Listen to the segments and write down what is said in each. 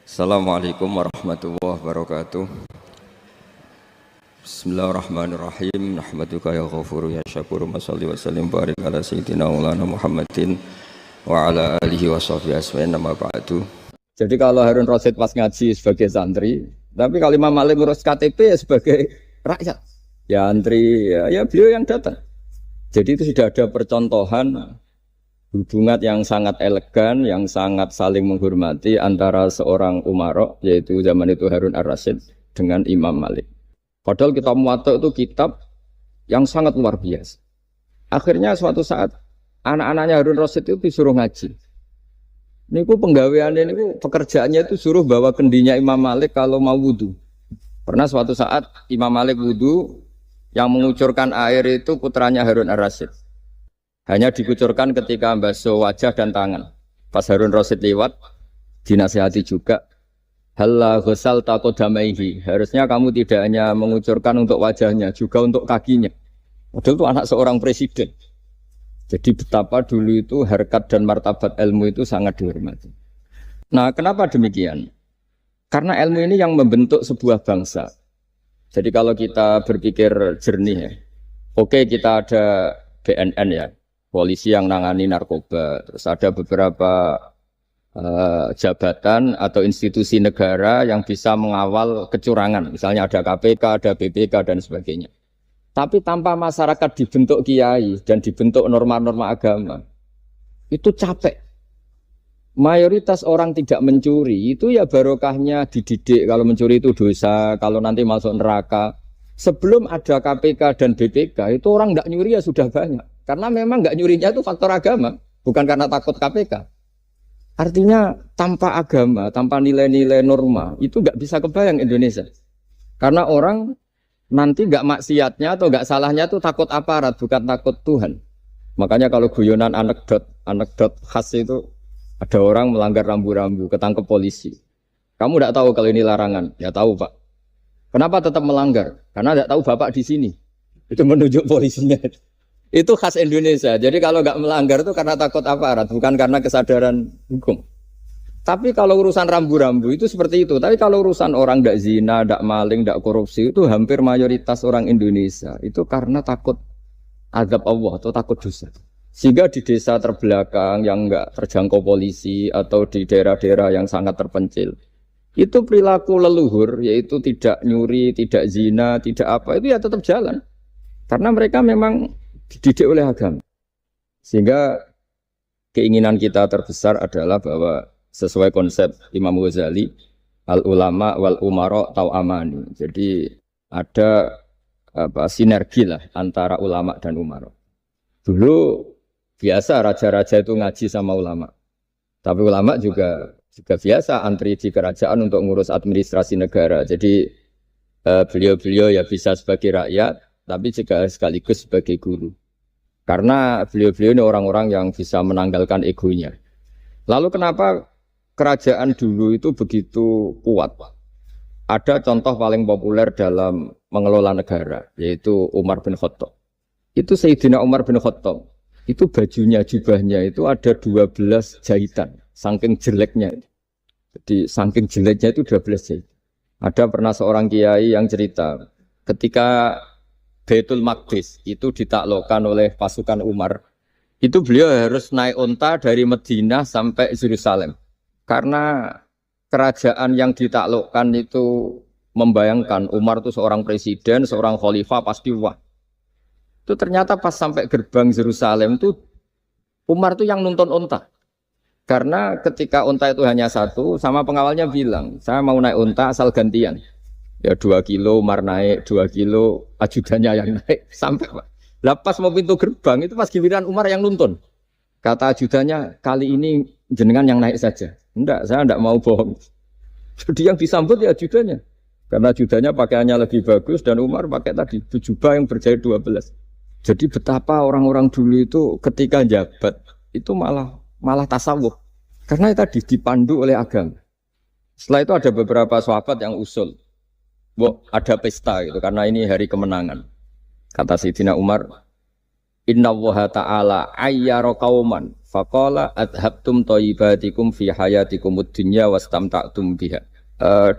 Assalamualaikum warahmatullahi wabarakatuh. Bismillahirrahmanirrahim. Nahmaduka ya ghafuru ya syakuru. Mashalli wa sallim barik ala sayyidina maulana Muhammadin wa ala alihi wa sahbihi asma'in nama ba'du. Jadi kalau Harun Rasyid pas ngaji sebagai santri, tapi kalau Imam Malik ngurus KTP ya sebagai rakyat. Ya antri, ya beliau yang datang. Jadi itu sudah ada percontohan hubungan yang sangat elegan, yang sangat saling menghormati antara seorang umara, yaitu zaman itu Harun ar-Rasyid dengan Imam Malik. Padahal kitab Muwatta itu kitab yang sangat luar biasa. Akhirnya suatu saat anak-anaknya Harun Rasyid itu disuruh ngaji. Niku penggaweannya niku pekerjaannya itu suruh bawa kendinya Imam Malik kalau mau wudu. Pernah suatu saat Imam Malik wudu, yang mengucurkan air itu putranya Harun ar-Rasyid. Hanya dikucurkan ketika membasuh wajah dan tangan. Pas Harun Rasyid lewat, dinasihati juga. Halla ghusal taqodamaihi. Harusnya kamu tidak hanya mengucurkan untuk wajahnya, juga untuk kakinya. Padahal itu anak seorang presiden. Jadi betapa dulu itu harkat dan martabat ilmu itu sangat dihormati. Nah, kenapa demikian? Karena ilmu ini yang membentuk sebuah bangsa. Jadi kalau kita berpikir jernih ya, oke kita ada BNN ya, polisi yang nangani narkoba, terus ada beberapa jabatan atau institusi negara yang bisa mengawal kecurangan, misalnya ada KPK, ada BPK dan sebagainya. Tapi tanpa masyarakat dibentuk kiai dan dibentuk norma-norma agama, itu capek. Mayoritas orang tidak mencuri, itu ya barokahnya dididik kalau mencuri itu dosa, kalau nanti masuk neraka. Sebelum ada KPK dan BPK, itu orang tidak nyuri ya sudah banyak. Karena memang nggak nyurinya itu faktor agama, bukan karena takut KPK. Artinya tanpa agama, tanpa nilai-nilai norma, itu nggak bisa kebayang Indonesia. Karena orang nanti nggak maksiatnya atau nggak salahnya itu takut aparat, bukan takut Tuhan. Makanya kalau guyonan anekdot khas itu, ada orang melanggar rambu-rambu, ketangkep polisi. Kamu nggak tahu kalau ini larangan? Ya tahu Pak. Kenapa tetap melanggar? Karena nggak tahu Bapak di sini. Itu menunjuk polisinya. Itu khas Indonesia. Jadi kalau nggak melanggar itu karena takut aparat, bukan karena kesadaran hukum. Tapi kalau urusan rambu-rambu itu seperti itu. Tapi kalau urusan orang nggak zina, nggak maling, nggak korupsi, itu hampir mayoritas orang Indonesia itu karena takut azab Allah atau takut dosa. Sehingga di desa terbelakang yang nggak terjangkau polisi atau di daerah-daerah yang sangat terpencil, itu perilaku leluhur, yaitu tidak nyuri, tidak zina, tidak apa, itu ya tetap jalan. Karena mereka memang dididik oleh agama. Sehingga keinginan kita terbesar adalah bahwa sesuai konsep Imam Ghazali, al-ulama wal umara tau'amani. Jadi ada sinergi lah antara ulama dan umara. Dulu biasa raja-raja itu ngaji sama ulama. Tapi ulama juga biasa antri di kerajaan untuk ngurus administrasi negara. Jadi beliau-beliau ya bisa sebagai rakyat, tapi juga sekaligus sebagai guru. Karena beliau-beliau ini orang-orang yang bisa menanggalkan egonya. Lalu kenapa kerajaan dulu itu begitu kuat? Ada contoh paling populer dalam mengelola negara, yaitu Umar bin Khattab. Itu Sayyidina Umar bin Khattab. Itu bajunya, jubahnya itu ada 12 jahitan, saking jeleknya. Jadi saking jeleknya itu 12 jahitan. Ada pernah seorang kiai yang cerita, ketika Baitul Maqdis itu ditaklukkan oleh pasukan Umar, itu beliau harus naik unta dari Madinah sampai Yerusalem. Karena kerajaan yang ditaklukkan itu membayangkan Umar itu seorang presiden, seorang khalifah pasti wah. Itu ternyata pas sampai gerbang Yerusalem itu Umar itu yang nuntun unta. Karena ketika unta itu hanya satu, sama pengawalnya bilang, saya mau naik unta asal gantian. Ya 2 kilo Umar naik, 2 kilo ajudannya yang naik. Sampai Pak. Lepas mau pintu gerbang itu pas giliran Umar yang nuntun. Kata ajudannya, kali ini jenengan yang naik saja. Enggak, saya enggak mau bohong. Jadi yang disambut ya ajudannya. Karena ajudannya pakaiannya lebih bagus dan Umar pakai tadi jubah yang berjahit 12. Jadi betapa orang-orang dulu itu ketika jabat itu malah tasawuf. Karena tadi dipandu oleh agama. Setelah itu ada beberapa sahabat yang usul, ada pesta gitu karena ini hari kemenangan. Kata Sayyidina Umar, Inna Allaha ta'ala ayyara qauman Faqala adhabtum thayyibatikum fi hayatikumud dunya wastamta'tum biha.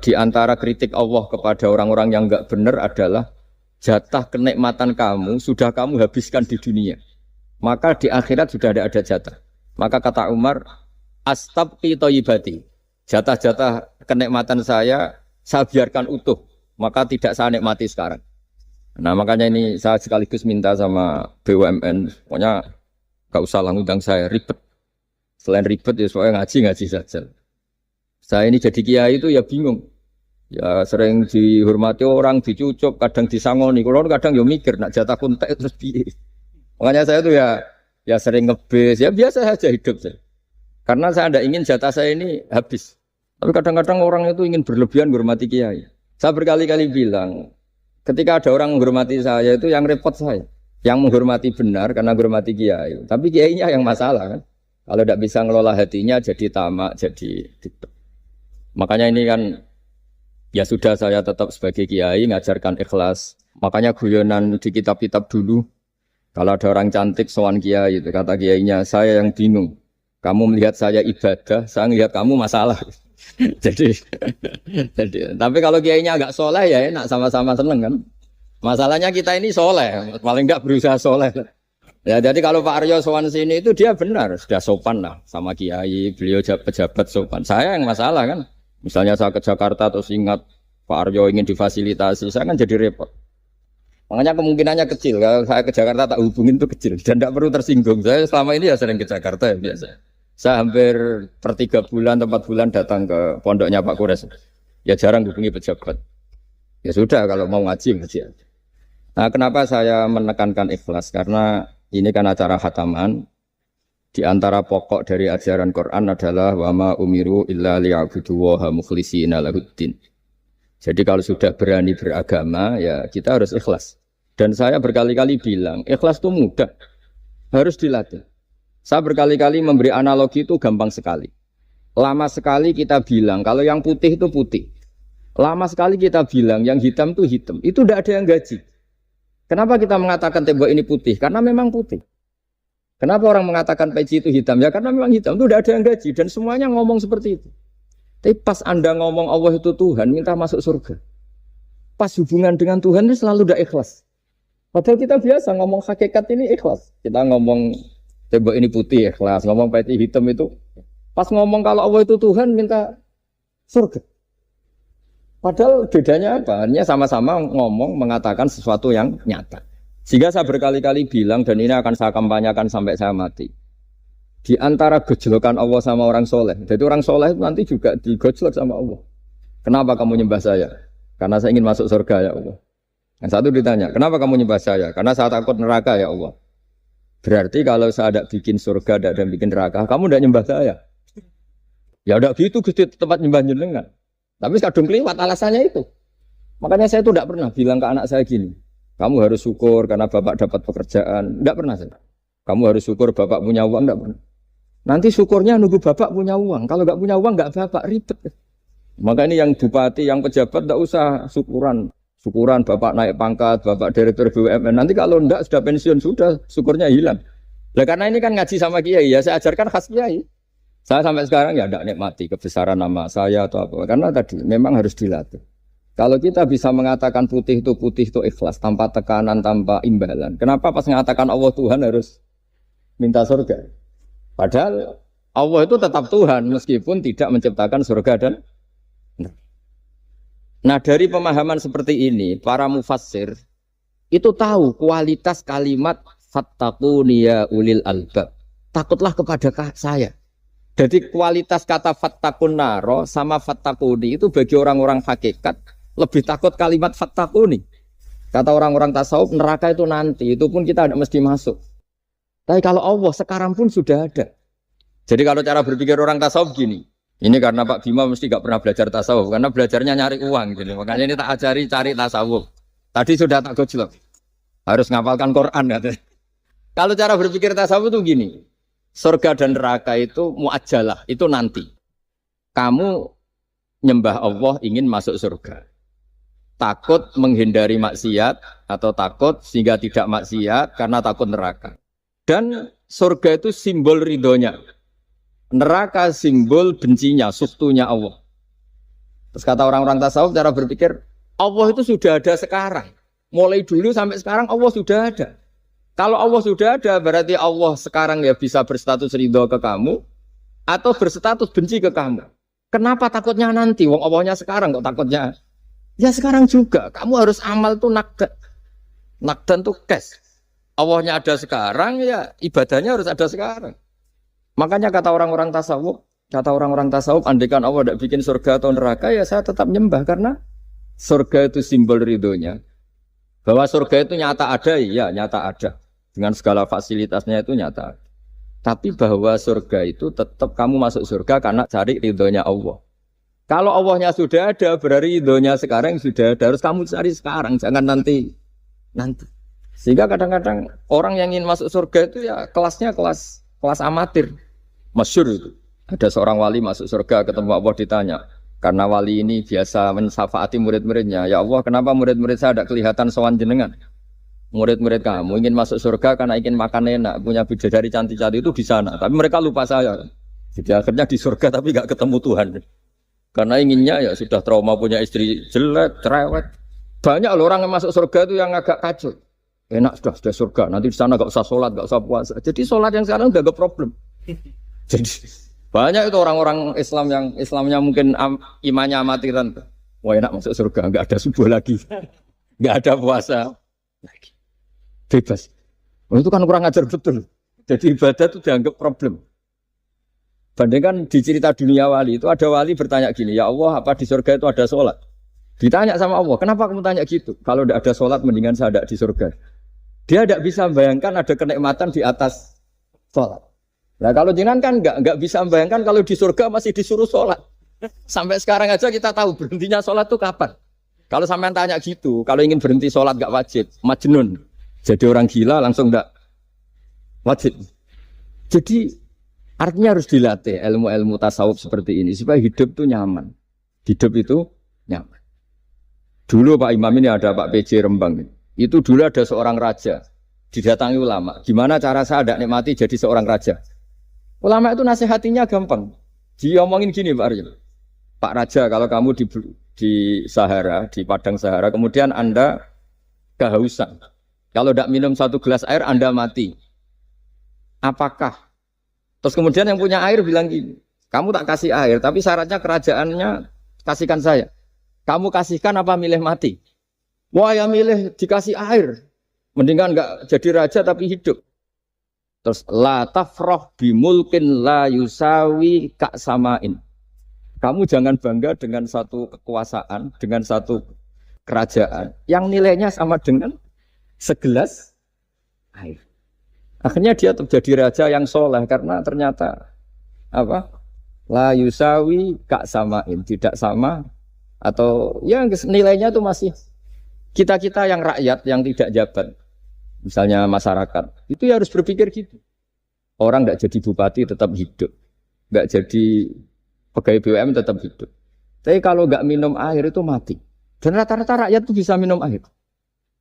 Di antara kritik Allah kepada orang-orang yang enggak benar adalah jatah kenikmatan kamu sudah kamu habiskan di dunia. Maka di akhirat sudah tidak ada jatah. Maka kata Umar, astabqi thayyibati. Jatah-jatah kenikmatan saya biarkan utuh. Maka tidak saya nikmati sekarang. Nah makanya ini saya sekaligus minta sama BUMN, pokoknya gak usah lah ngundang saya, ribet. Selain ribet ya soalnya ngaji saja. Saya ini jadi kiai itu ya bingung. Ya sering dihormati orang, dicucuk, kadang disangoni. Kalau kadang ya mikir, nak jatah kontak terus piye. Makanya saya tuh ya sering ngebes, ya biasa saja hidup saya. Karena saya tidak ingin jatah saya ini habis. Tapi kadang-kadang orang itu ingin berlebihan menghormati kiai. Saya berkali-kali bilang, ketika ada orang menghormati saya itu yang repot saya. Yang menghormati benar karena menghormati kiai. Tapi kiainya yang masalah kan. Kalau tidak bisa ngelola hatinya jadi tamak, jadi gitu. Makanya ini kan ya sudah saya tetap sebagai kiai ngajarkan ikhlas. Makanya guyonan di kitab-kitab dulu. Kalau ada orang cantik sowan kiai itu kata kiainya, saya yang bingung. Kamu melihat saya ibadah, saya melihat kamu masalah. jadi tapi kalau kiainya agak soleh ya enak sama-sama seneng kan. Masalahnya kita ini soleh, paling enggak berusaha soleh. Ya, jadi kalau Pak Aryo sowan sini itu dia benar, sudah sopan lah sama kiai, beliau pejabat sopan. Saya yang masalah kan, misalnya saya ke Jakarta terus ingat Pak Aryo ingin difasilitasi, saya kan jadi repot. Makanya kemungkinannya kecil, kalau saya ke Jakarta tak hubungin itu kecil, dan tidak perlu tersinggung. Saya selama ini ya sering ke Jakarta ya biasa. Saya hampir per 3 bulan, 4 bulan datang ke pondoknya Pak Kures. Ya jarang hubungi pejabat. Ya sudah kalau mau ngaji aja. Nah, kenapa saya menekankan ikhlas? Karena ini kan acara khataman. Di antara pokok dari ajaran Quran adalah wa ma umiru illa liya'budullaha mukhlishina lahuddin. Jadi kalau sudah berani beragama, ya kita harus ikhlas. Dan saya berkali-kali bilang, ikhlas itu mudah. Harus dilatih. Saya berkali-kali memberi analogi itu gampang sekali. Lama sekali kita bilang, kalau yang putih itu putih. Lama sekali kita bilang, yang hitam itu hitam. Itu tidak ada yang gaji. Kenapa kita mengatakan tembok ini putih? Karena memang putih. Kenapa orang mengatakan peci itu hitam? Ya karena memang hitam. Itu tidak ada yang gaji. Dan semuanya ngomong seperti itu. Tapi pas Anda ngomong Allah itu Tuhan, minta masuk surga. Pas hubungan dengan Tuhan itu selalu tidak ikhlas. Padahal kita biasa ngomong hakikat ini ikhlas. Kita ngomong tembok ini putih ikhlas. Ngomong peci hitam itu. Pas ngomong kalau Allah itu Tuhan, minta surga. Padahal bedanya apa? Hanya sama-sama ngomong, mengatakan sesuatu yang nyata. Sehingga saya berkali-kali bilang, dan ini akan saya kampanyakan sampai saya mati. Di antara gejolokan Allah sama orang soleh. Jadi orang soleh itu nanti juga digojlok sama Allah. Kenapa kamu nyembah saya? Karena saya ingin masuk surga ya Allah. Yang satu ditanya, kenapa kamu nyembah saya? Karena saya takut neraka ya Allah. Berarti kalau saya tidak bikin surga, tidak ada yang bikin neraka, kamu tidak nyembah saya. Ya udah gitu, Gusti tempat nyembah jenengan. Tapi kadung keliwat alasannya itu. Makanya saya itu tidak pernah bilang ke anak saya gini, kamu harus syukur karena bapak dapat pekerjaan. Tidak pernah saya. Kamu harus syukur bapak punya uang. Tidak pernah. Nanti syukurnya nunggu bapak punya uang. Kalau nggak punya uang nggak bapak ribet. Maka ini yang bupati, yang pejabat tidak usah syukuran. Syukuran bapak naik pangkat, bapak direktur BUMN. Nanti kalau tidak sudah pensiun sudah syukurnya hilang. Nah, karena ini kan ngaji sama kiai ya, saya ajarkan khas kiai. Saya sampai sekarang ya tidak nikmati kebesaran nama saya atau apa. Karena tadi memang harus dilatih. Kalau kita bisa mengatakan putih itu ikhlas. Tanpa tekanan, tanpa imbalan. Kenapa pas mengatakan Allah Tuhan harus minta surga? Padahal Allah itu tetap Tuhan. Meskipun tidak menciptakan surga dan... Nah dari pemahaman seperti ini. Para mufassir itu tahu kualitas kalimat fattaquni ya ulil albab. Takutlah kepada saya. Jadi kualitas kata fattakun naro sama fattakuni itu bagi orang-orang hakikat lebih takut kalimat fattakuni. Kata orang-orang tasawuf neraka itu nanti, itu pun kita tidak mesti masuk. Tapi kalau Allah sekarang pun sudah ada. Jadi kalau cara berpikir orang tasawuf gini, ini karena Pak Bima mesti gak pernah belajar tasawuf, karena belajarnya nyari uang. Gitu. Makanya ini tak ajari cari tasawuf. Tadi sudah tak gojlok, harus ngapalkan Quran. Katanya. Kalau cara berpikir tasawuf itu gini. Surga dan neraka itu muajalah, itu nanti. Kamu nyembah Allah ingin masuk surga. Takut menghindari maksiat atau takut sehingga tidak maksiat karena takut neraka. Dan surga itu simbol ridhonya. Neraka simbol bencinya, suktunya Allah. Terus kata orang-orang tasawuf cara berpikir, Allah itu sudah ada sekarang. Mulai dulu sampai sekarang Allah sudah ada. Kalau Allah sudah ada, berarti Allah sekarang ya bisa berstatus ridho ke kamu, atau berstatus benci ke kamu. Kenapa takutnya nanti? Wong Allahnya sekarang kok takutnya? Ya sekarang juga. Kamu harus amal tuh nakdan. Nakdan tuh cash. Allahnya ada sekarang, ya ibadahnya harus ada sekarang. Makanya kata orang-orang tasawuf, andaikan Allah tidak bikin surga atau neraka, ya saya tetap nyembah karena surga itu simbol ridhonya. Bahwa surga itu nyata ada, ya nyata ada. Dengan segala fasilitasnya itu nyata ada. Tapi bahwa surga itu tetap kamu masuk surga karena cari ridhonya Allah. Kalau Allahnya sudah ada, berarti ridhonya sekarang sudah ada. Harus kamu cari sekarang, jangan nanti. Sehingga kadang-kadang orang yang ingin masuk surga itu ya kelasnya kelas amatir. Masyhur itu. Ada seorang wali masuk surga ketemu Allah ditanya. Karena wali ini biasa mensyafaati murid-muridnya. Ya Allah, kenapa murid-murid saya tidak kelihatan sowan jenengan? Murid-murid kamu ingin masuk surga karena ingin makan enak, punya bidadari cantik-cantik itu di sana. Tapi mereka lupa saya. Jadi akhirnya di surga tapi nggak ketemu Tuhan. Karena inginnya ya sudah trauma punya istri jelek, cerewet. Banyak loh orang yang masuk surga itu yang agak kacau. Enak sudah surga. Nanti di sana nggak usah sholat, nggak usah puasa. Jadi sholat yang sekarang udah gak problem. Jadi banyak itu orang-orang Islam yang Islamnya mungkin imannya amatiran. Wah enak masuk surga, nggak ada subuh lagi, nggak ada puasa lagi. Bebas. Oh, itu kan kurang ajar betul. Jadi ibadah itu dianggap problem. Bandingkan di cerita dunia wali itu ada wali bertanya gini, ya Allah apa di surga itu ada sholat? Ditanya sama Allah, kenapa kamu tanya gitu? Kalau tidak ada sholat mendingan saya tidak di surga. Dia tidak bisa membayangkan ada kenikmatan di atas sholat. Nah kalau jenengan kan nggak bisa membayangkan kalau di surga masih disuruh sholat. Sampai sekarang aja kita tahu berhentinya sholat itu kapan. Kalau sampean tanya gitu, kalau ingin berhenti sholat nggak wajib, majnun. Jadi orang gila langsung enggak wajib. Jadi artinya harus dilatih ilmu-ilmu tasawuf seperti ini supaya hidup itu nyaman. Hidup itu nyaman. Dulu Pak Imam ini ada Pak PJ Rembang. Itu dulu ada seorang raja didatangi ulama. Gimana cara saya tidak nikmati jadi seorang raja? Ulama itu nasihatinya gampang. Dia omongin gini Pak Arya. Pak Raja kalau kamu di Sahara, di padang Sahara, kemudian Anda kehausan. Kalau tidak minum satu gelas air, Anda mati. Apakah? Terus kemudian yang punya air bilang gini, kamu tak kasih air, tapi syaratnya kerajaannya kasihkan saya. Kamu kasihkan apa milih mati? Wah ya milih dikasih air. Mendingan enggak jadi raja tapi hidup. Terus la tafrah bimulkin la yusawi kak samain. Kamu jangan bangga dengan satu kekuasaan, dengan satu kerajaan yang nilainya sama dengan segelas air. Akhirnya dia terjadi raja yang soleh karena ternyata apa? La yusawi kak samain, tidak sama atau ya nilainya itu masih kita-kita yang rakyat yang tidak jabat. Misalnya masyarakat, itu ya harus berpikir gitu. Orang tidak jadi bupati tetap hidup, nggak jadi pegawai BUMN tetap hidup. Tapi kalau nggak minum air itu mati. Dan rata-rata rakyat itu bisa minum air.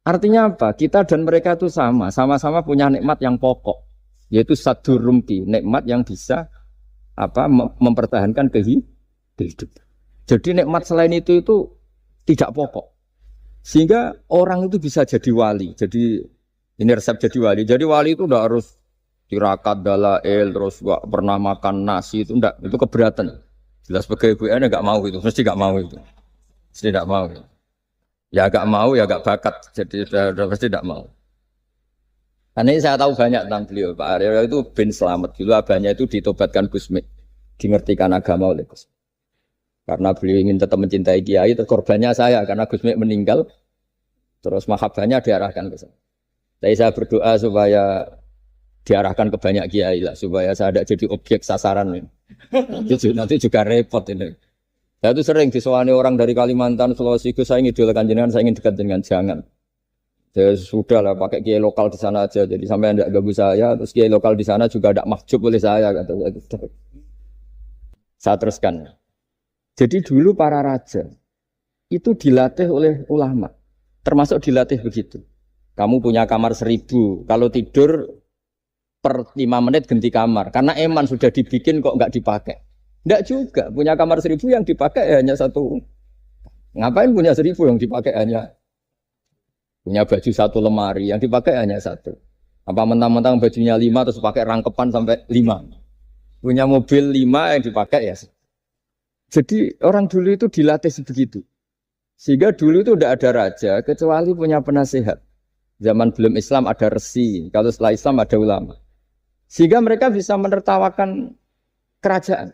Artinya apa? Kita dan mereka itu sama-sama punya nikmat yang pokok, yaitu sadur rumpi, nikmat yang bisa mempertahankan kehidupan. Jadi nikmat selain itu tidak pokok. Sehingga orang itu bisa jadi wali. Jadi ini resep jadi wali. Jadi wali itu udah harus tirakat dalail terus gak pernah makan nasi itu enggak, itu keberatan. Jelas sebagai ibu enggak mau itu, mesti enggak mau itu. Mesti enggak mau. Ya enggak mau ya enggak bakat. Jadi sudah pasti enggak mau. Karena ini saya tahu banyak tentang beliau. Pak Aryo itu bin Slamet dulu abahnya itu ditobatkan Gusmi, dimengertikan agama oleh Gusmi. Karena beliau ingin tetap mencintai kiai, terus korbannya saya karena Gusmi meninggal. Terus mahabbahnya diarahkan ke saya. Tapi saya berdoa supaya diarahkan ke banyak kiai lah, supaya saya tidak jadi objek sasaran. Nanti juga repot ini. Saya itu sering disewani orang dari Kalimantan, Sulawesi, saya ingin idolakan jenengan, saya ingin dekat dengan jangan. Ya sudah lah, pakai kiai lokal di sana aja. Jadi sampai tidak ganggu saya, terus kiai lokal di sana juga tidak mahjub oleh saya. Kata. Saya teruskan. Jadi dulu para raja itu dilatih oleh ulama, termasuk dilatih begitu. Kamu punya kamar 1000, kalau tidur per 5 menit ganti kamar. Karena eman sudah dibikin kok nggak dipakai. Nggak juga, punya kamar 1000 yang dipakai hanya satu. Ngapain punya 1000 yang dipakai hanya punya baju satu lemari, yang dipakai hanya satu. Apa mentang-mentang bajunya 5 terus pakai rangkepan sampai 5. Punya mobil 5 yang dipakai ya. Jadi orang dulu itu dilatih sebegitu. Sehingga dulu itu tidak ada raja kecuali punya penasehat. Zaman belum Islam ada resi, kalau setelah Islam ada ulama. Sehingga mereka bisa menertawakan kerajaan.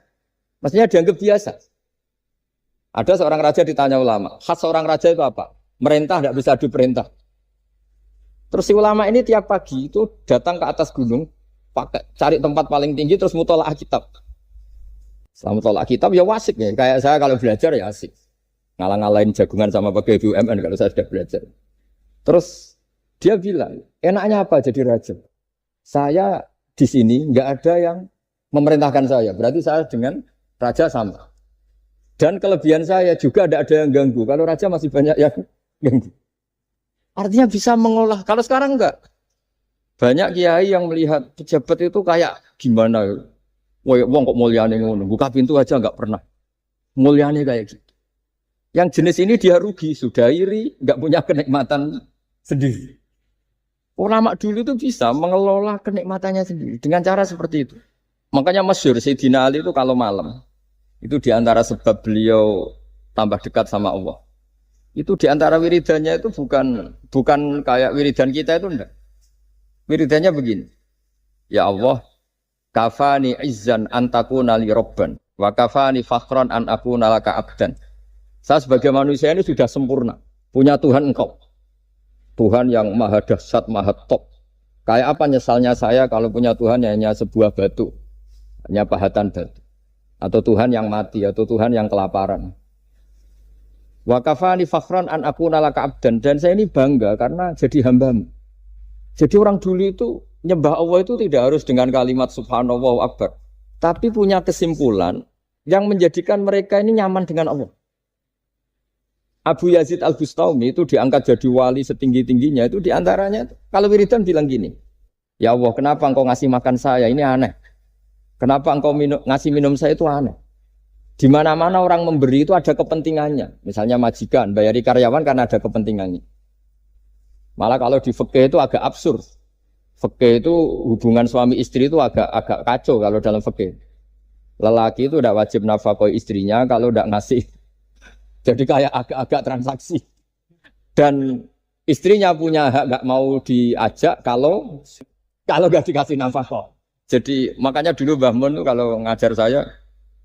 Maksudnya dianggap biasa. Ada seorang raja ditanya ulama, khas seorang raja itu apa? Merintah tidak bisa diperintah. Terus si ulama ini tiap pagi itu datang ke atas gunung, cari tempat paling tinggi terus mutolaah kitab. Setelah mutolaah kitab ya wasik ya. Kayak saya kalau belajar ya asik. Ngalang-ngalain jagungan sama pegawai BUMN kalau saya sudah belajar. Terus dia bilang, enaknya apa jadi raja? Saya di sini nggak ada yang memerintahkan saya. Berarti saya dengan raja sama. Dan kelebihan saya juga tidak ada yang ganggu. Kalau raja masih banyak yang ganggu. Artinya bisa mengolah. Kalau sekarang enggak. Banyak kiai yang melihat pejabat itu kayak gimana. Wong kok mulyane ngono. Buka pintu aja enggak pernah. Mulyane kayak gitu. Yang jenis ini dia rugi. Sudah iri. Enggak punya kenikmatan sendiri. Ulama dulu itu bisa mengelola kenikmatannya sendiri. Dengan cara seperti itu. Makanya masyhur Sayyidina Ali itu kalau malam. Itu diantara sebab beliau tambah dekat sama Allah. Itu diantara wiridannya itu bukan kayak wiridan kita itu enggak. Wiridannya begini. Ya Allah, kafani izzan an takuna li robban wa kafani fakhran an akuna laka abdan. Saya sebagai manusia ini sudah sempurna. Punya Tuhan engkau. Tuhan yang maha dahsyat, maha top. Kayak apa nyesalnya saya kalau punya Tuhan yang hanya sebuah batu. Hanya pahatan batu. Atau Tuhan yang mati, atau Tuhan yang kelaparan. Wa kafani fakhran an akuna laka abdan. Dan saya ini bangga karena jadi hambamu. Jadi orang dulu itu nyembah Allah itu tidak harus dengan kalimat subhanallah akbar. Tapi punya kesimpulan yang menjadikan mereka ini nyaman dengan Allah. Abu Yazid Al-Bustami itu diangkat jadi wali setinggi-tingginya itu diantaranya. Kalau wiridan bilang gini, ya Allah kenapa engkau ngasih makan saya, ini aneh. Kenapa engkau ngasih minum saya itu aneh. Di mana-mana orang memberi itu ada kepentingannya. Misalnya majikan, bayari karyawan karena ada kepentingannya. Malah kalau di fikih itu agak absurd. Fikih itu hubungan suami istri itu agak kacau kalau dalam fikih. Lelaki itu tidak wajib nafkahi istrinya kalau tidak ngasih. Jadi kayak agak-agak transaksi. Dan istrinya punya hak nggak mau diajak kalau nggak dikasih nafkah. Jadi makanya dulu Mbah Mun tuh kalau ngajar saya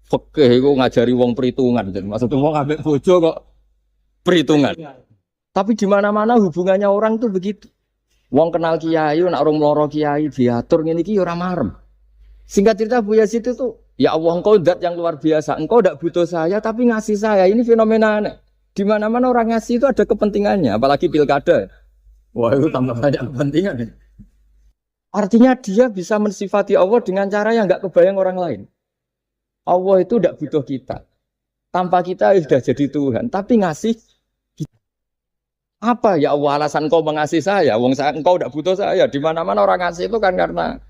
fikih itu ngajari wong perhitungan. Jadi maksudnya wong ambek bojo kok perhitungan. Tapi di mana-mana hubungannya orang tuh begitu. Wong kenal kiai, nak orang meloro kiai diatur ngene iki ora marem. Singkat cerita Bu Yazid itu, ya Allah engkau zat yang luar biasa. Engkau tidak butuh saya tapi ngasih saya. Ini fenomena aneh. Di mana-mana orang ngasih itu ada kepentingannya, apalagi pilkada. Wah, itu tambah banyak kepentingan. Artinya dia bisa mensifati Allah dengan cara yang enggak kebayang orang lain. Allah itu tidak butuh kita. Tanpa kita sudah jadi Tuhan, tapi ngasih kita. Apa ya Allah alasan engkau mengasihi saya? Engkau tidak butuh saya. Di mana-mana orang ngasih itu kan karena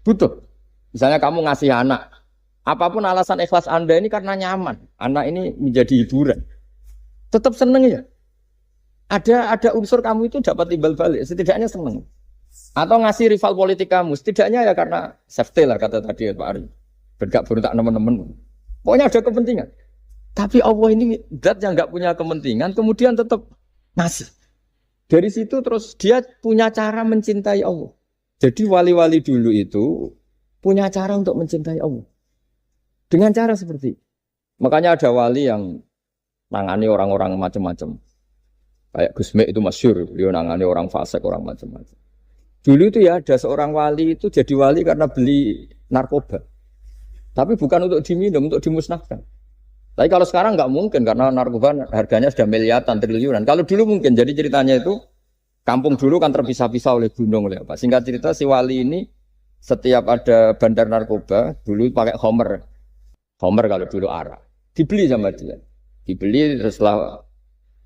butuh. Misalnya kamu ngasih anak, apapun alasan ikhlas Anda ini karena nyaman. Anak ini menjadi hiburan. Tetap seneng ya. Ada unsur kamu itu dapat timbal balik, setidaknya seneng. Atau ngasih rival politik kamu, setidaknya ya karena safety lah kata tadi Pak Ari. Bergak berontak teman-teman. Pokoknya ada kepentingan. Tapi Allah ini zat yang nggak punya kepentingan, kemudian tetap ngasih. Dari situ terus dia punya cara mencintai Allah. Jadi wali-wali dulu itu punya cara untuk mencintai Allah. Dengan cara seperti itu. Makanya ada wali yang nangani orang-orang macam-macam. Kayak Gusme itu masyhur, beliau nangani orang fasik, orang macam-macam. Dulu itu ya ada seorang wali itu jadi wali karena beli narkoba. Tapi bukan untuk diminum, untuk dimusnahkan. Tapi kalau sekarang nggak mungkin karena narkoba harganya sudah miliaran, triliunan. Kalau dulu mungkin. Jadi ceritanya itu kampung dulu kan terpisah-pisah oleh gunung, oleh apa. Singkat cerita si wali ini setiap ada bandar narkoba, dulu pakai Homer. Homer kalau dulu arak. Dibeli sama dia. Dibeli terus setelah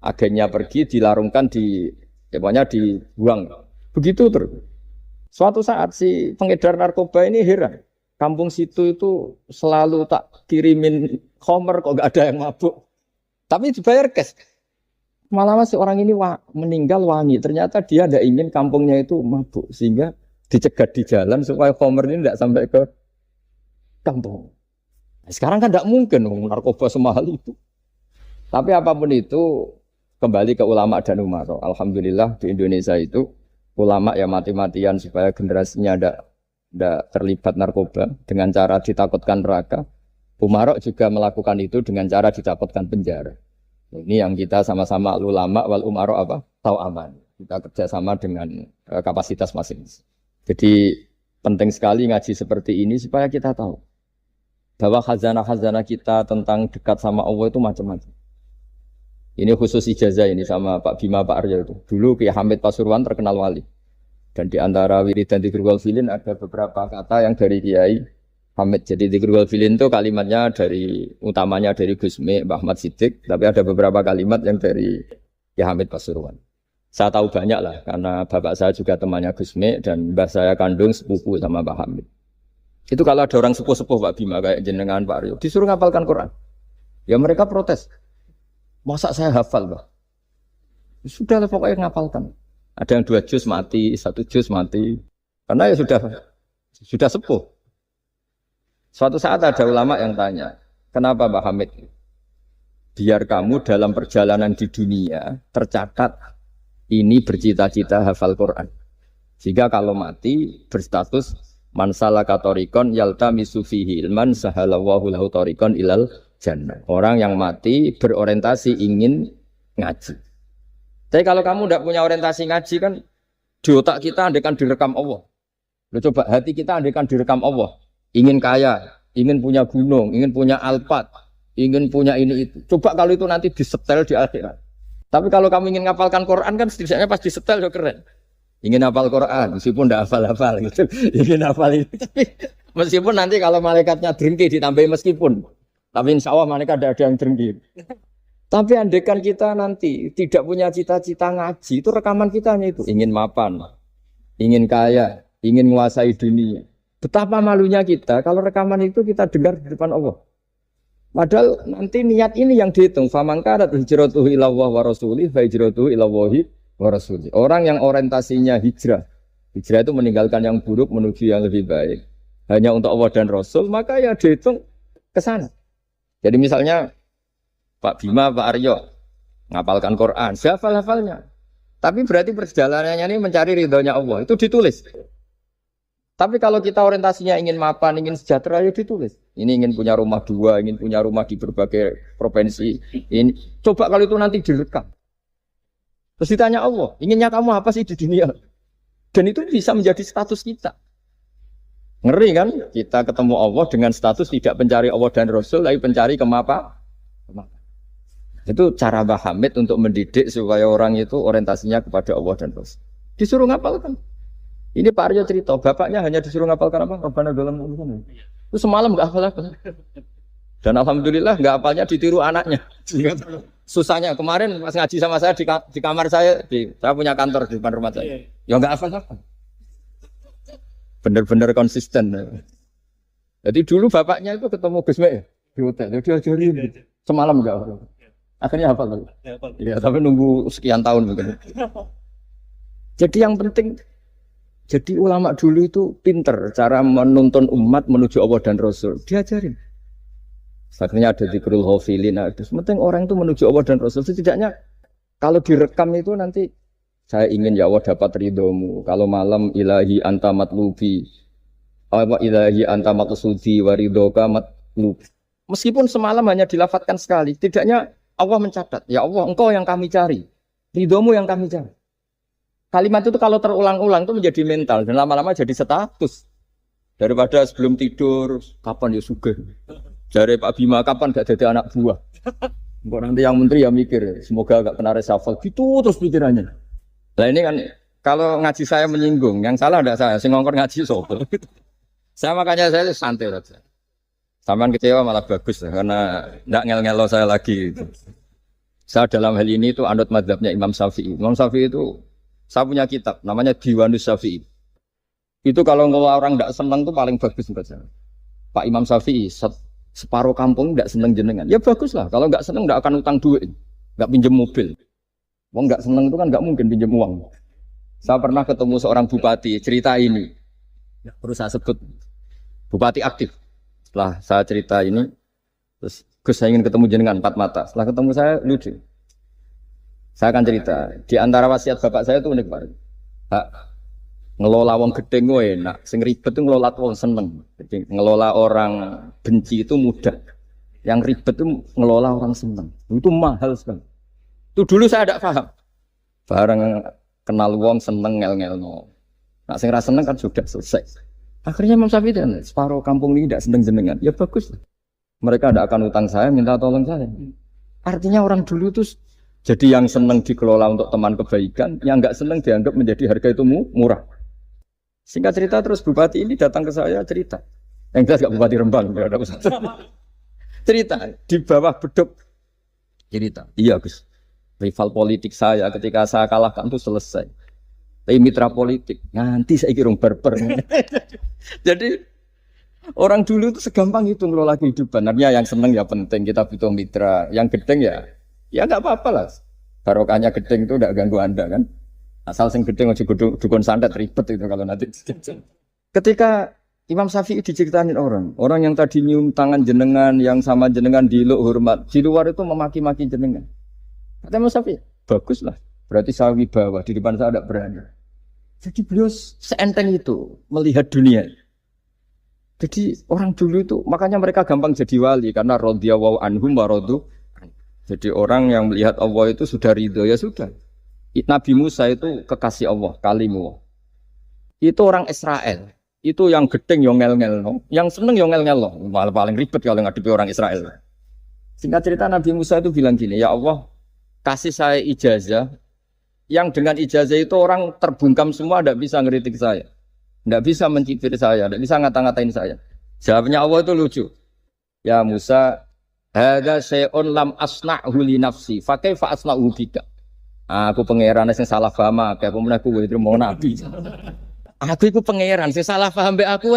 agennya pergi, dilarungkan, pokoknya dibuang. Begitu terus. Suatu saat si pengedar narkoba ini heran. Kampung situ itu selalu tak kirimin khomer kok gak ada yang mabuk. Tapi dibayar cash. Malah masih orang ini meninggal wangi. Ternyata dia tidak ingin kampungnya itu mabuk. Sehingga dicegat di jalan supaya khomer ini tidak sampai ke kampung. Nah, sekarang kan tidak mungkin narkoba semahal itu. Tapi apapun itu kembali ke ulama dan umaro. Alhamdulillah di Indonesia itu ulama ya mati-matian supaya generasinya tidak terlibat narkoba dengan cara ditakutkan neraka. Umaro juga melakukan itu dengan cara ditakutkan penjara. Ini yang kita sama-sama ulama wal umaro apa? Tahu aman. Kita kerjasama dengan kapasitas masing-masing. Jadi penting sekali ngaji seperti ini supaya kita tahu bahwa khazanah-khazanah kita tentang dekat sama Allah itu macam-macam. Ini khusus ijazah ini sama Pak Bima Pak Arya itu. Dulu Kiai Hamid Pasuruan terkenal wali. Dan di antara wiridan dzikrul wal filin ada beberapa kata yang dari Kiai Hamid. Jadi dzikrul wal filin itu kalimatnya utamanya dari Gusmi, Mbah Ahmad Siddiq, tapi ada beberapa kalimat yang dari Kiai Hamid Pasuruan. Saya tahu banyak lah karena bapak saya juga temannya Gusmi dan mbah saya kandung sepupu sama Mbah Hamid. Itu kalau ada orang sepuh-sepuh Pak Bima kayak jenengan Pak Aryo disuruh ngapalkan Quran. Ya mereka protes. Masa saya hafal, Pak? Sudah lah pokoknya ngapalkan. Ada yang 2 juz mati, 1 juz mati. Karena ya sudah sepuh. Suatu saat ada ulama yang tanya, kenapa Pak Hamid? Biar kamu dalam perjalanan di dunia tercatat ini bercita-cita hafal Quran. Sehingga kalau mati berstatus man salaka thoriqan yaltamisu fihi ilman sahalallahu lahu thoriqan ilal jannah. Orang yang mati berorientasi ingin ngaji. Tapi kalau kamu tidak punya orientasi ngaji kan di otak kita andaikan direkam Allah. Loh, coba hati kita andaikan direkam Allah. Ingin kaya, ingin punya gunung, ingin punya Alphard, ingin punya ini itu. Coba kalau itu nanti disetel di akhirat. Tapi kalau kamu ingin ngapalkan Quran kan setidaknya pas disetel udah keren. Ingin hafal Quran meskipun tidak hafal-hafal gitu. Ingin hafal itu tapi meskipun nanti kalau malaikatnya drengki ditambahi meskipun. Tapi insya Allah mereka ada yang dengki. Tapi andaikan kita nanti tidak punya cita-cita ngaji, itu rekaman kita hanya itu. Ingin mapan, ingin kaya, ingin menguasai dunia. Betapa malunya kita kalau rekaman itu kita dengar di depan Allah. Padahal nanti niat ini yang dihitung. Famangkarat hijratuhu ilallah wa rasulih, fa hijratuhu ilallahi wa rasulih. Orang yang orientasinya hijrah. Hijrah itu meninggalkan yang buruk menuju yang lebih baik. Hanya untuk Allah dan Rasul, maka ya dihitung ke sana. Jadi misalnya Pak Bima, Pak Aryo ngapalkan Quran, hafal-hafalnya. Tapi berarti perjalanannya ini mencari ridhonya Allah, itu ditulis. Tapi kalau kita orientasinya ingin mapan, ingin sejahtera, ya ditulis. Ini ingin punya rumah 2, ingin punya rumah di berbagai provinsi. Ini coba kalau itu nanti direkam. Terus ditanya Allah, inginnya kamu apa sih di dunia? Dan itu bisa menjadi status kita. Ngeri kan? Kita ketemu Allah dengan status tidak pencari Allah dan Rasul, tapi pencari kemapa? Itu cara Mbah Hamid untuk mendidik supaya orang itu orientasinya kepada Allah dan Rasul. Disuruh ngapalkan. Ini Pak Aryo cerita, bapaknya hanya disuruh ngapalkan apa? Rabbana dalam urusan. Itu semalam nggak hafal. Dan alhamdulillah nggak hafalnya ditiru anaknya. Susahnya kemarin pas ngaji sama saya di kamar saya, saya punya kantor di depan rumah saya. Ya nggak hafal. Benar-benar konsisten. Jadi dulu bapaknya itu ketemu Gus Mek di hotel, dia diajarin semalam enggak. Akhirnya hafal. Iya, tapi nunggu sekian tahun mungkin. Jadi yang penting, jadi ulama dulu itu pinter cara menuntun umat menuju Allah dan Rasul. Diajarin. Akhirnya ada dzikrul ghafilin. Penting orang itu menuju Allah dan Rasul. Setidaknya kalau direkam itu nanti saya ingin ya Allah dapat ridhomu. Kalau malam ilahi anta matlubi, wa ilahi anta matsudi wa ridhoka matlubi. Meskipun semalam hanya dilafatkan sekali, tidaknya Allah mencatat, ya Allah engkau yang kami cari, ridhomu yang kami cari. Kalimat itu kalau terulang-ulang itu menjadi mental dan lama-lama jadi status. Daripada sebelum tidur, kapan ya sugih. Jare Pak Bima kapan gak jadi anak buah. Kok nanti yang menteri ya mikir, semoga gak kena reshuffle. Gitu terus pikirannya. Nah ini kan kalau ngaji saya menyinggung, yang salah tidak saya, sing ngongkor ngaji sopo. Saya makanya saya santai saja. Sampean kecewa malah bagus karena tidak ngel-ngelo saya lagi. Saya dalam hal ini itu anut mazhabnya Imam Syafi'i. Imam Syafi'i itu saya punya kitab namanya Diwanus Syafi'i. Itu kalau orang tidak senang tuh paling bagus menurut saya. Pak Imam Syafi'i separuh kampung tidak senang jenengan. Ya bagus lah. Kalau nggak senang nggak akan utang duit, nggak pinjam mobil. Wong nggak senang itu kan nggak mungkin pinjam uang. Saya pernah ketemu seorang bupati cerita ini. Nggak perlu saya sebut. Bupati aktif. Setelah saya cerita ini, terus Gus saya ingin ketemu jenengan empat mata. Setelah ketemu saya lucu. Saya akan cerita. Di antara wasiat bapak saya itu unik banget. Ngelola wong gedeng enak, sing ribet itu ngelola wong seneng. Jadi ngelola orang benci itu mudah. Yang ribet itu ngelola orang seneng. Itu mahal sekali. Itu dulu saya tidak paham. Bareng kenal wong seneng ngel-ngel no. Nah sing ra seneng kan sudah selesai. Akhirnya Imam Syafi'i dan separuh kampung ini tidak seneng jenengan. Ya bagus. Mereka tidak akan utang saya, minta tolong saya. Artinya orang dulu itu jadi yang seneng dikelola untuk teman kebaikan, yang nggak seneng dianggap menjadi harga itu murah. Singkat cerita terus bupati ini datang ke saya cerita. Yang jelas gak bupati Rembang, gak ada usaha. Cerita di bawah beduk. Cerita. Iya Gus. Rival politik saya ketika saya kalahkan itu selesai. Tapi mitra politik nanti saya kirung berper. Jadi orang dulu itu segampang itu ngelola kehidupan. Artinya yang seneng ya penting kita butuh mitra. Yang gedeng ya nggak apa-apa lah. Barokahnya gedeng itu nggak ganggu Anda kan. Asal sing gedeng aja dukun santet ribet itu kalau nanti. Ketika Imam Syafi'i diceritain orang yang tadi nyium tangan jenengan, yang sama jenengan diluk hormat, di luar itu memaki-maki jenengan. Kata Imam Syafi'i, baguslah. Berarti saya wibawa, di depan saya tidak berani. Jadi beliau seenteng itu melihat dunia. Jadi orang dulu itu, makanya mereka gampang jadi wali karena radhiyallahu anhum wa radu. Jadi orang yang melihat Allah itu sudah ridho ya sudah. Nabi Musa itu kekasih Allah, kalimullah. Itu orang Israel. Itu yang gedeng yang ngel-ngel no. Yang seneng yang ngel-ngel no. Malah paling ribet kalau ngadepi orang Israel. Singkat cerita Nabi Musa itu bilang gini, ya Allah, kasih saya ijazah. Yang dengan ijazah itu orang terbungkam semua tidak bisa ngeritik saya. Tidak bisa mencibir saya, tidak bisa ngata-ngatain saya. Jawabnya Allah itu lucu. Ya Musa, hadza syai'un lam asna'hu li nafsi, fa kaifa asna'hu bika? Aku pangeran sing salah paham akeh, pemenah aku itu mau nabi. Aku iku pangeran sing salah paham mbek aku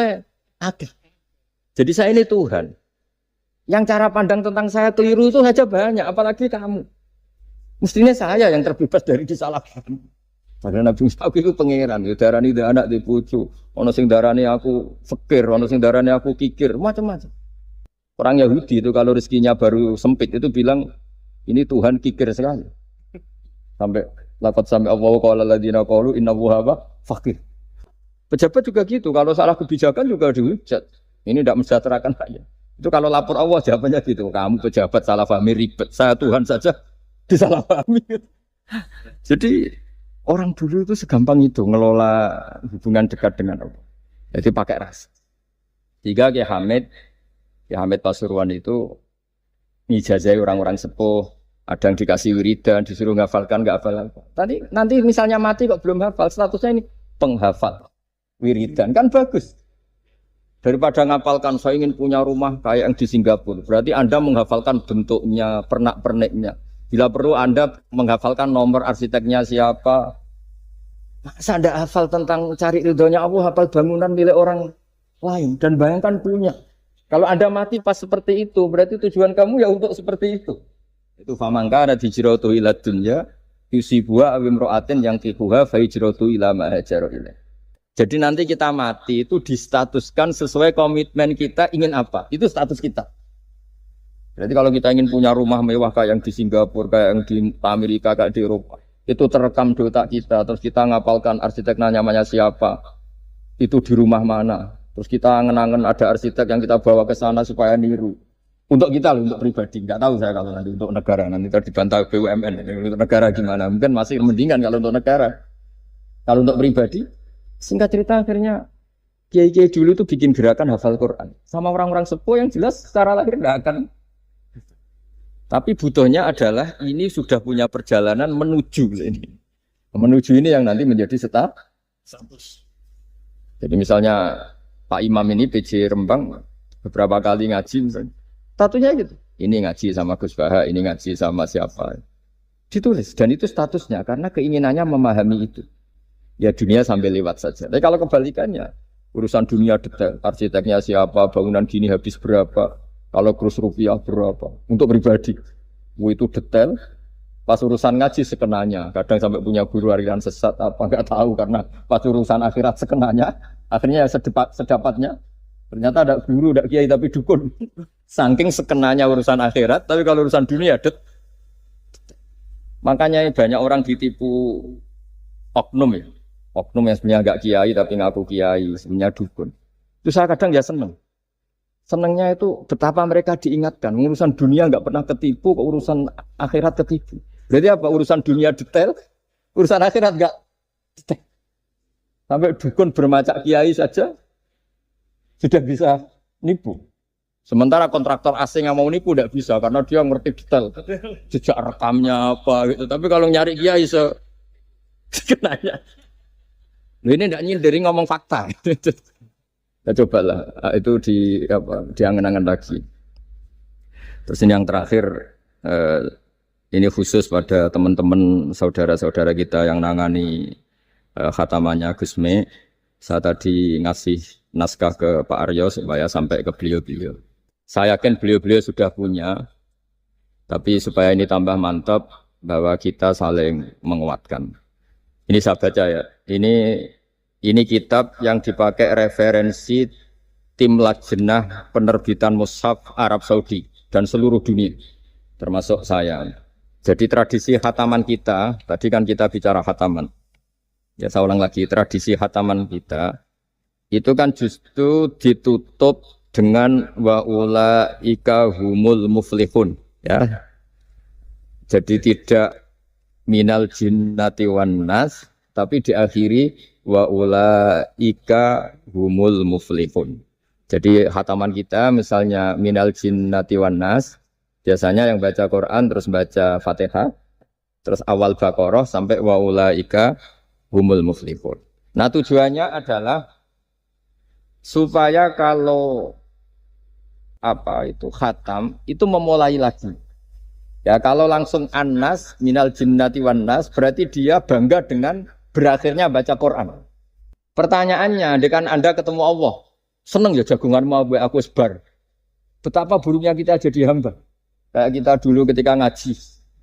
akeh. Jadi saya ini Tuhan. Yang cara pandang tentang saya keliru itu saja banyak, apalagi kamu. Mestinya saya yang terbebas dari disalahpaham. Padahal Nabi Musa aku itu pangeran, ya darani anak di pucu, ono sing darani aku fakir, ono sing darani aku kikir, macam-macam. Orang Yahudi itu kalau rezekinya baru sempit itu bilang ini Tuhan kikir sekali. Sampai Allah qala alladziina qalu inna Allaha faqir. Pejabat juga gitu, kalau salah kebijakan juga dihujat. Ini tidak mensejahterakan rakyat. Itu kalau lapor Allah jawabannya gitu, kamu pejabat salah pahami ribet, saya Tuhan saja disalahpahami. Jadi orang dulu itu segampang itu ngelola hubungan dekat dengan Allah. Jadi pakai rasa. Jika Kiai Hamid Pasuruan itu ngijazai orang-orang sepuh. Ada yang dikasih wiridan, disuruh ngafalkan, nggak hafal. Tadi nanti misalnya mati kok belum hafal, statusnya ini penghafal wiridan kan bagus. Daripada ngapalkan saya ingin punya rumah kayak yang di Singapura, berarti Anda menghafalkan bentuknya, pernak-perniknya. Bila perlu Anda menghafalkan nomor arsiteknya siapa. Masa Anda hafal tentang cari ridhonya Allah, hafal bangunan milik orang lain dan bayangkan punya. Kalau Anda mati pas seperti itu, berarti tujuan kamu ya untuk seperti itu. Itu famangka ada hijratu ila dunya yusibuha awimroatin yang kihuha fa hijratu ila ma hajara ilaih. Jadi nanti kita mati itu distatuskan sesuai komitmen kita ingin apa. Itu status kita. Berarti kalau kita ingin punya rumah mewah kayak yang di Singapura, kayak yang di Amerika, kayak di Eropa, itu terekam di otak kita. Terus kita ngapalkan arsiteknya namanya siapa, itu di rumah mana. Terus kita angen-angen ada arsitek yang kita bawa ke sana supaya niru. Untuk kita loh, untuk pribadi, nggak tahu saya kalau nanti untuk negara, nanti dibantah BUMN, untuk negara gimana, mungkin masih mendingan kalau untuk negara. Kalau untuk pribadi, singkat cerita akhirnya kiai-kiai dulu itu bikin gerakan hafal Quran sama orang-orang sepuh yang jelas secara lahir nggak akan. Tapi butuhnya adalah ini sudah punya perjalanan menuju ini. Menuju ini yang nanti menjadi status. Jadi misalnya Pak Imam ini PJ Rembang beberapa kali ngaji misalnya. Statusnya gitu. Ini ngaji sama Gus Baha, ini ngaji sama siapa. Ditulis dan itu statusnya karena keinginannya memahami itu. Ya dunia sambil lewat saja. Tapi kalau kebalikannya, urusan dunia detail, arsiteknya siapa, bangunan gini habis berapa, kalau kurs rupiah berapa, untuk pribadi, itu detail. Pas urusan ngaji sekenanya, kadang sampai punya guru aliran sesat apa nggak tahu karena pas urusan akhirat sekenanya, akhirnya ya sedapatnya. Ternyata ada guru, ada kiai tapi dukun. Saking sekenanya urusan akhirat, tapi kalau urusan dunia makanya banyak orang ditipu oknum ya. Oknum yang sebenarnya enggak kiai tapi ngaku kiai, sebenarnya dukun. Itu saya kadang ya seneng. Senengnya itu betapa mereka diingatkan. Urusan dunia enggak pernah ketipu, kok urusan akhirat ketipu. Berarti apa? Urusan dunia detail, urusan akhirat enggak detail. Sampai dukun bermacak kiai saja sudah bisa nipu. Sementara kontraktor asing yang mau nipu tidak bisa karena dia ngerti detail. Jejak rekamnya apa gitu. Tapi kalau nyari kiai sekenanya. Ini tidak nyindir ngomong fakta. Ya cobalah itu diangen-angen lagi. Terus ini yang terakhir ini khusus pada teman-teman saudara-saudara kita yang nangani khatamannya Gusme. Saya tadi ngasih naskah ke Pak Aryo supaya sampai ke beliau-beliau. Saya yakin beliau-beliau sudah punya, tapi supaya ini tambah mantap bahwa kita saling menguatkan. Ini saya baca ya. Ini kitab yang dipakai referensi tim lajnah penerbitan mushaf Arab Saudi dan seluruh dunia, termasuk saya. Jadi tradisi khataman kita, tadi kan kita bicara khataman. Ya saya ulang lagi, tradisi khataman kita itu kan justru ditutup dengan wa ulaika humul muflihun, ya. Jadi tidak minal jinnati wan nas, tapi diakhiri wa ulaika humul muflihun. Jadi khataman kita misalnya minal jinnati wan nas, biasanya yang baca Quran terus baca Fatihah, terus awal Baqarah sampai wa ulaika humul muflihun. Nah tujuannya adalah supaya kalau khatam itu memulai lagi. Ya kalau langsung an-nas minal jinnati wan nas berarti dia bangga dengan berakhirnya baca Quran. Pertanyaannya, dengan Anda ketemu Allah, seneng ya jagunganmu aku sebar. Betapa buruknya kita jadi hamba. Kayak kita dulu ketika ngaji.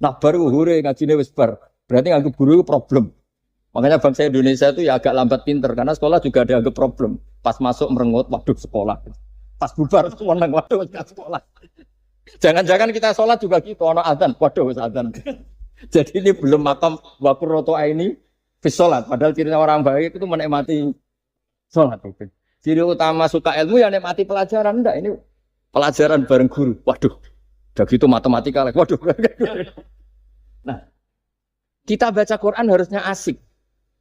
Nah baru hure ngajine wis bar. Berarti nganggep guru itu problem. Makanya bangsa Indonesia itu ya agak lambat pinter karena sekolah juga ada anggap problem. Pas masuk merengut, waduh sekolah. Pas bubar menang, waduh sekolah. Jangan-jangan kita sholat juga gitu, ono adzan, waduh adzan. Jadi ini belum makam wakuroto ini bis sholat. Padahal cirinya orang baik itu menikmati sholat. Ciri utama suka ilmu ya menikmati pelajaran. Enggak, ini pelajaran bareng guru. Waduh, udah gitu matematika lagi. Waduh. Nah, kita baca Quran harusnya asik.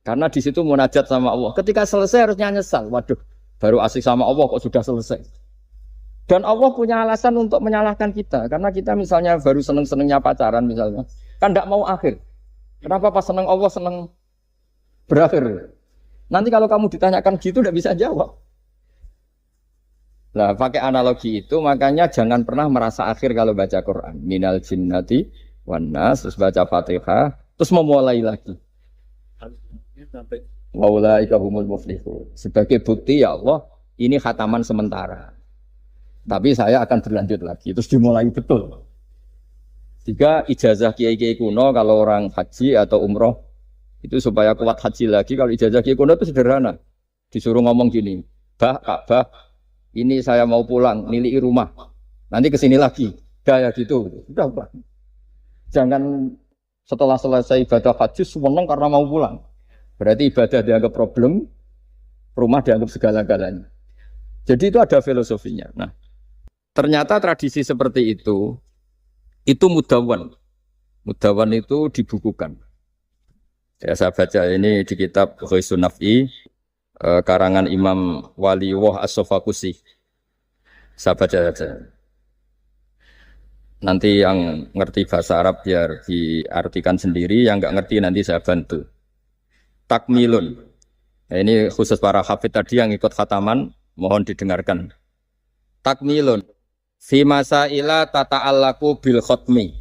Karena di situ munajat sama Allah. Ketika selesai harusnya nyesal. Waduh, baru asik sama Allah kok sudah selesai. Dan Allah punya alasan untuk menyalahkan kita. Karena kita misalnya baru seneng-senengnya pacaran misalnya. Kan tidak mau akhir. Kenapa pas seneng Allah seneng berakhir? Nanti kalau kamu ditanyakan gitu tidak bisa jawab. Nah pakai analogi itu makanya jangan pernah merasa akhir kalau baca Quran. Minal jinnati wan nas, terus baca Fatihah, terus memulai lagi. Wa ulaika humul muflihun. Sebagai bukti ya Allah, ini khataman sementara. Tapi saya akan berlanjut lagi, terus dimulai betul. Jika ijazah kiai-kiai kuno kalau orang haji atau umroh itu supaya kuat haji lagi, kalau ijazah kiai kuno itu sederhana. Disuruh ngomong gini, Ka'bah, ini saya mau pulang, nilai rumah. Nanti kesini lagi, gaya gitu. Sudah pulang. Jangan setelah selesai ibadah haji senang karena mau pulang. Berarti ibadah dianggap problem, rumah dianggap segala-galanya. Jadi itu ada filosofinya. Nah, ternyata tradisi seperti itu mudawan. Mudawan itu dibukukan. Ya, saya baca ini di kitab Ghoisun Naf'i, karangan Imam Waliwah As-Sofakusi. Saya baca saja. Nanti yang ngerti bahasa Arab biar diartikan sendiri, yang nggak ngerti nanti saya bantu. Takmilun. Nah, ini khusus para hafid tadi yang ikut khataman, mohon didengarkan. Takmilun. Fi masaila tata'allaku bil khotmi.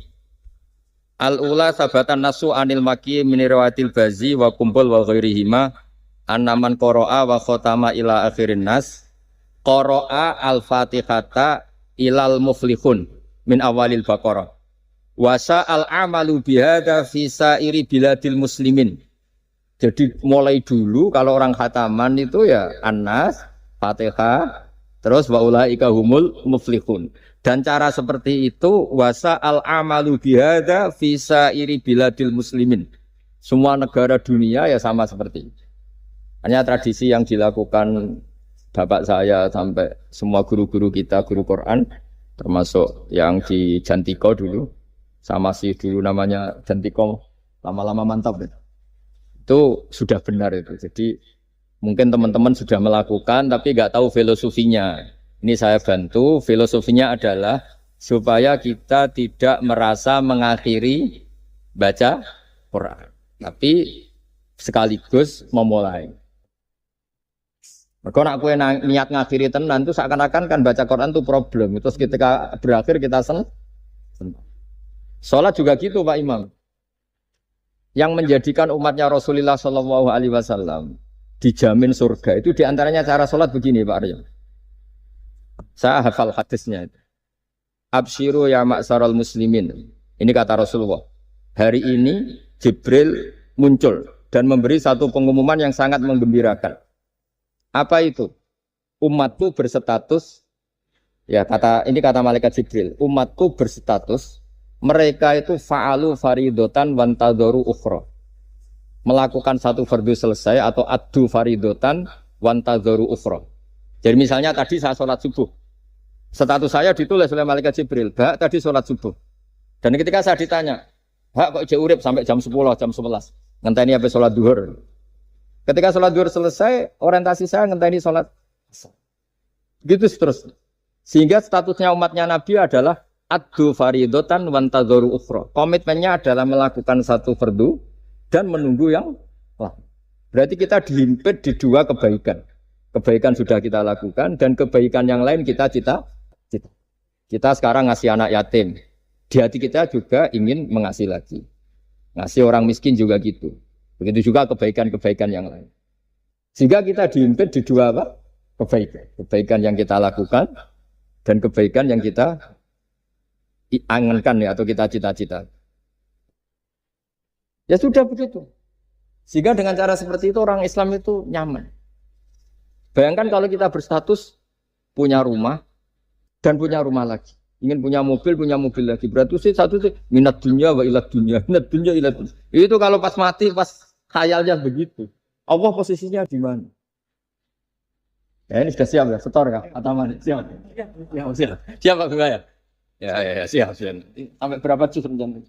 Al-ula sabatan nasu anil maki min riwayatil bazi wa kumpul wa ghairihima annaman qara'a wa khatama ila akhirin nas qara'a al-fatihata ilal muflihun min awalil baqarah wa sa'al amalu bihadza fi sa'iri biladil muslimin. Jadi mulai dulu kalau orang khataman itu ya An-Nas, Fatihah, terus wa ulaika humul muflihun. Dan cara seperti itu wasa al amalu bihadza fi sa'iri biladil muslimin. Semua negara dunia ya sama seperti itu. Hanya tradisi yang dilakukan bapak saya sampai semua guru-guru kita, guru Quran, termasuk yang di Jantiko dulu, sama sih dulu namanya Jantiko, lama-lama mantap ya. Itu sudah benar itu. Jadi mungkin teman-teman sudah melakukan tapi nggak tahu filosofinya. Ini saya bantu. Filosofinya adalah supaya kita tidak merasa mengakhiri baca Quran, tapi sekaligus memulai. Kalau aku niat ngakhiri tenan itu seakan-akan kan baca Quran itu problem. Terus ketika berakhir kita senang. Sholat juga gitu Pak Imam. Yang menjadikan umatnya Rasulullah Shallallahu Alaihi Wasallam dijamin surga itu diantaranya cara sholat begini Pak Aryo. Saya hafal hadisnya itu. Absyiru ya ma'saral muslimin. Ini kata Rasulullah. Hari ini Jibril muncul dan memberi satu pengumuman yang sangat menggembirakan. Apa itu? Umatku berstatus, ya ini kata malaikat Jibril. Umatku berstatus mereka itu fa'alu faridotan wantadoru ukhra. Melakukan satu fardu selesai atau addu faridotan wantadoru ukhra. Jadi misalnya tadi saya sholat subuh. Status saya ditulis oleh malaikat Jibril. Bak tadi sholat subuh. Dan ketika saya ditanya, Hak kok urip sampai jam 10, jam 11. Ngenteni habis sholat duhur. Ketika sholat duhur selesai, orientasi saya ngenteni sholat. Gitu terus. Sehingga statusnya umatnya Nabi adalah addu faridotan wantadzoru ukhra. Komitmennya adalah melakukan satu fardu dan menunggu yang lain. Berarti kita dihimpit di dua kebaikan. Kebaikan sudah kita lakukan dan kebaikan yang lain kita cita. Kita sekarang ngasih anak yatim. Di hati kita juga ingin mengasih lagi. Ngasih orang miskin juga gitu. Begitu juga kebaikan-kebaikan yang lain. Sehingga kita dihimpit di dua apa? Kebaikan. Kebaikan yang kita lakukan dan kebaikan yang kita angankan ya, atau kita cita-cita. Ya sudah begitu. Sehingga dengan cara seperti itu orang Islam itu nyaman. Bayangkan kalau kita berstatus punya rumah dan punya rumah lagi. Ingin punya mobil lagi. Berarti satu sih minat dunia wa ilat dunia. Minat dunia ilat dunia. Itu kalau pas mati, pas khayalnya begitu. Allah posisinya di mana? Ya ini sudah siap ya, setor ya, Ataman. Siap. Ya, siap. Siap Pak Gaya. Ya, siap. Sampai berapa juz rencana?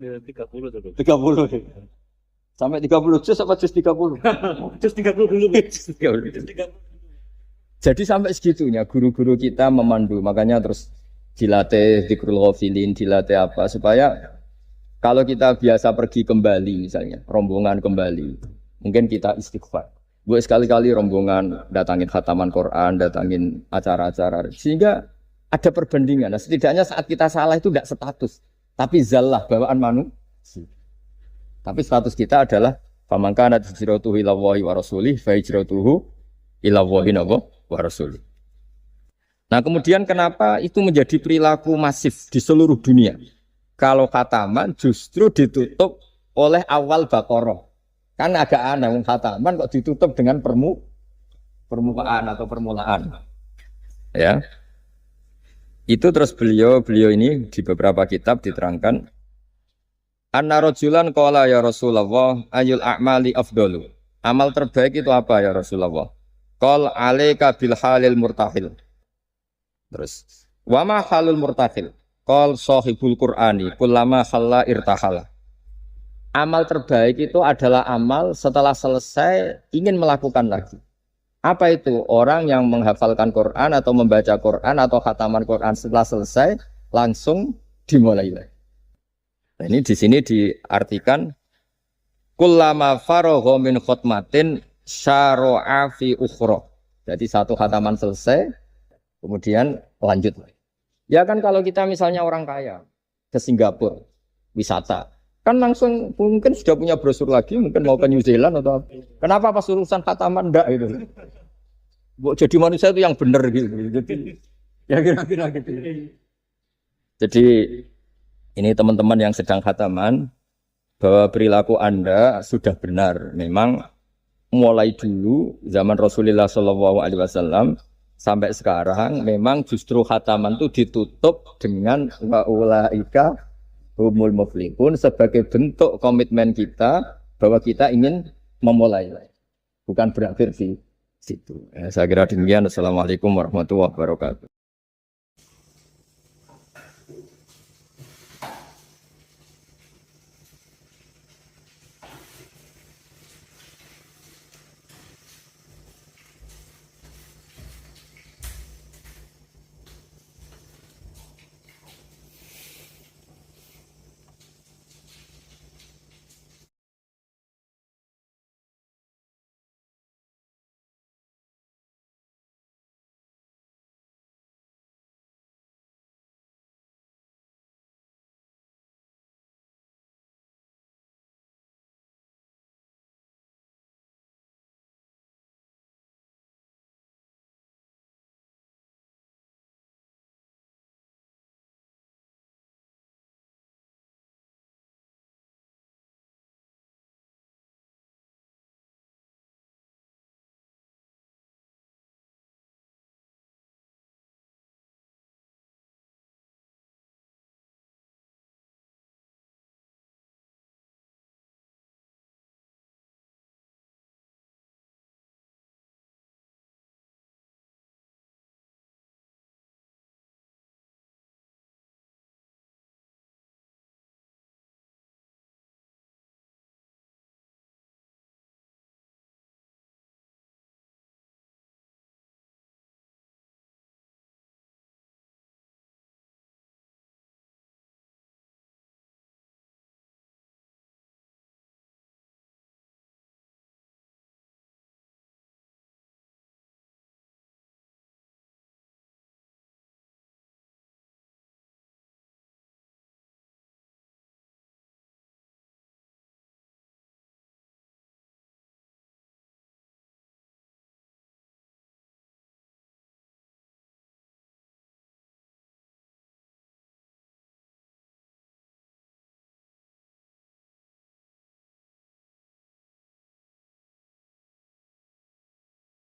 30. Sampai 30 juz apa juz 30? Juz 30 dulu. Juz 30. Jadi sampai segitunya guru-guru kita memandu, makanya terus dilatih dzikrul ghafilin, dilatih apa supaya kalau kita biasa pergi kembali misalnya, rombongan kembali, mungkin kita istighfar. Buat sekali-kali rombongan datangin khataman Quran, datangin acara-acara sehingga ada perbandingan. Nah, setidaknya saat kita salah itu tidak status, tapi zallah bawaan manusia. Tapi status kita adalah faman kana hijratuhu ila Allahi wa rasulih fa hijratuhu ila Allahi wa rasulih. Nah, kemudian kenapa itu menjadi perilaku masif di seluruh dunia? Kalau khataman justru ditutup oleh awal Baqarah. Kan agak aneh khataman kok ditutup dengan permukaan atau permulaan. Ya. Itu terus beliau ini di beberapa kitab diterangkan anna rajulan qala ya Rasulullah ayul a'mali afdalu. Amal terbaik itu apa ya Rasulullah? Qal alaika bil halil murtahil. Terus wa ma halul murtahil? Qal sahibul Qur'ani kullama khalla irtahala. Amal terbaik itu adalah amal setelah selesai ingin melakukan lagi. Apa itu? Orang yang menghafalkan Quran atau membaca Quran atau khataman Quran setelah selesai langsung dimulai lagi. Nah, ini di sini diartikan kullama faragha min khutmatin syara'a fi ukhra. Jadi satu khataman selesai kemudian lanjut lagi. Ya kan kalau kita misalnya orang kaya, ke Singapura wisata. Kan langsung mungkin sudah punya brosur lagi, mungkin mau ke New Zealand atau apa. Kenapa pas urusan khataman ndak itu? Jadi manusia itu yang benar gitu. Jadi ya kira-kira gitu. Jadi ini teman-teman yang sedang khataman bahwa perilaku Anda sudah benar. Memang mulai dulu zaman Rasulullah SAW sampai sekarang memang justru khataman itu ditutup dengan wa ulaika humul muflihun sebagai bentuk komitmen kita bahwa kita ingin memulai, bukan berakhir di situ. Saya kira demikian. Assalamualaikum warahmatullahi wabarakatuh.